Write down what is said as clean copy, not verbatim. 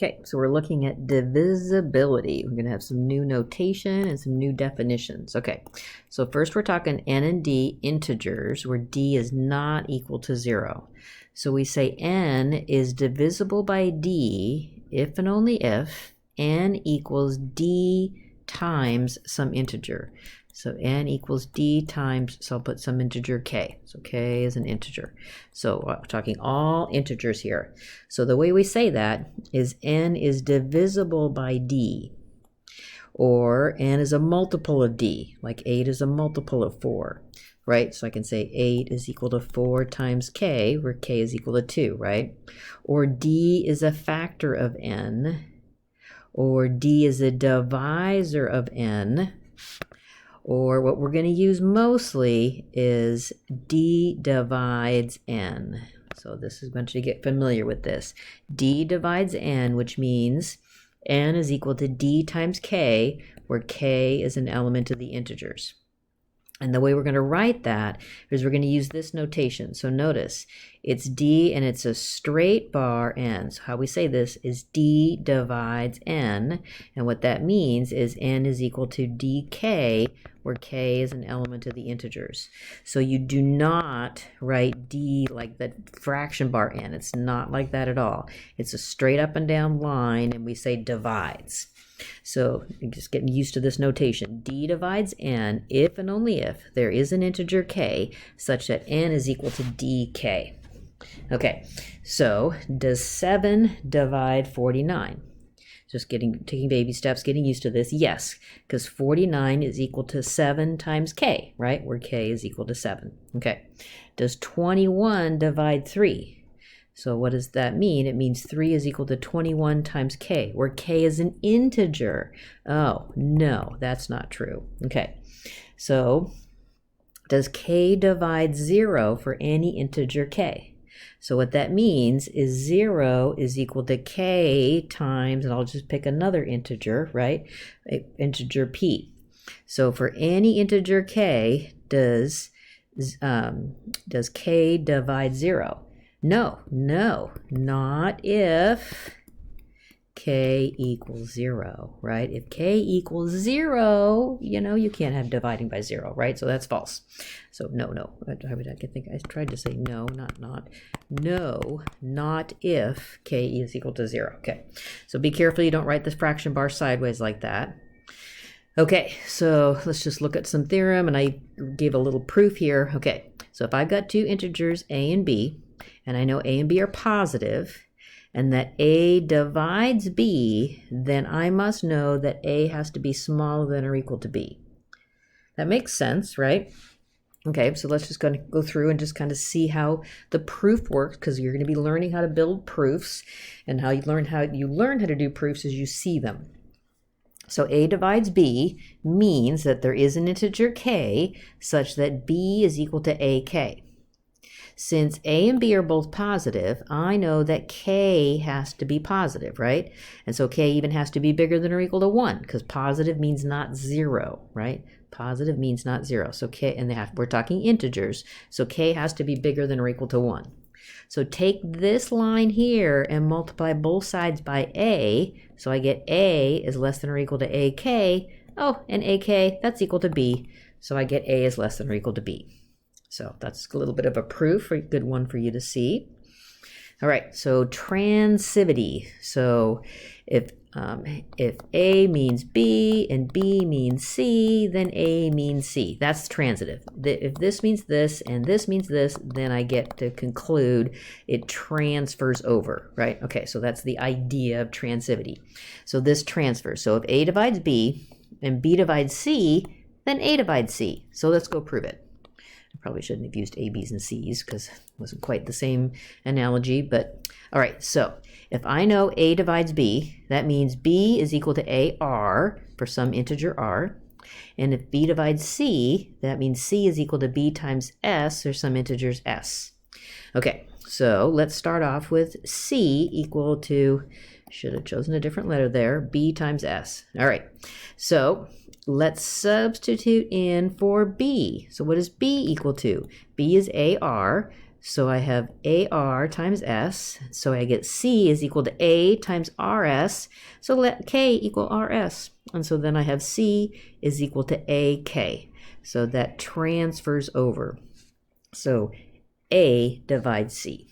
Okay, so we're looking at divisibility. We're going to have some new notation and some new definitions. Okay, so first we're talking n and d integers where d is not equal to 0. So we say n is divisible by d if and only if n equals d times some integer. So n equals d times, so I'll put some integer k. So k is an integer. So we're talking all integers here. So the way we say that is n is divisible by d. Or n is a multiple of d, like 8 is a multiple of 4, right? So I can say 8 is equal to 4 times k, where k is equal to 2, right? Or d is a factor of n. Or d is a divisor of n. Or what we're going to use mostly is d divides n. So this is going to get familiar with this. D divides n, which means n is equal to d times k, where k is an element of the integers. And the way we're going to write that is we're going to use this notation. So notice, it's d and it's a straight bar n. So how we say this is d divides n. And what that means is n is equal to dk, where k is an element of the integers. So you do not write d like the fraction bar n. It's not like that at all. It's a straight up and down line, and we say divides. So you're just getting used to this notation. D divides n if and only if there is an integer k such that n is equal to dk. Okay, so does 7 divide 49? Just taking baby steps, getting used to this. Yes, because 49 is equal to 7 times k, right? Where k is equal to 7. Okay, does 21 divide 3? So what does that mean? It means 3 is equal to 21 times k, where k is an integer. Oh, no, that's not true. Okay, so does k divide 0 for any integer k? So what that means is 0 is equal to k times, and I'll just pick another integer, right? Integer p. So for any integer k, does k divide 0? No, not if k equals 0, right? If k equals 0, you can't have dividing by 0, right? So that's false. So no. I tried to say no, not if k is equal to 0. Okay, so be careful you don't write this fraction bar sideways like that. Okay, so let's just look at some theorem, and I gave a little proof here. Okay, so if I've got two integers a and b, and I know a and b are positive, and that a divides b, then I must know that a has to be smaller than or equal to b. That makes sense, right? Okay, so let's just go through and just kind of see how the proof works, because you're going to be learning how to build proofs, and how you learn how to do proofs as you see them. So a divides b means that there is an integer k such that b is equal to ak. Since a and b are both positive, I know that k has to be positive, right? And so k even has to be bigger than or equal to 1, because positive means not 0, right? Positive means not 0. So k, and we're talking integers, so k has to be bigger than or equal to 1. So take this line here and multiply both sides by a, so I get a is less than or equal to ak. Oh, and ak, that's equal to b, so I get a is less than or equal to b. So that's a little bit of a proof, a good one for you to see. All right, so transitivity. So if A means B and B means C, then A means C. That's transitive. If this means this and this means this, then I get to conclude it transfers over, right? Okay, so that's the idea of transitivity. So this transfers. So if A divides B and B divides C, then A divides C. So let's go prove it. I probably shouldn't have used A, B's, and C's because it wasn't quite the same analogy, but all right, so if I know A divides B, that means B is equal to AR for some integer R, and if B divides C, that means C is equal to B times S or some integers S. Okay, so let's start off with C equal to, should have chosen a different letter there, B times S. All right, so let's substitute in for B. So what is B equal to? B is AR. So I have AR times S. So I get C is equal to A times RS. So let K equal RS. And so then I have C is equal to AK. So that transfers over. So A divides C.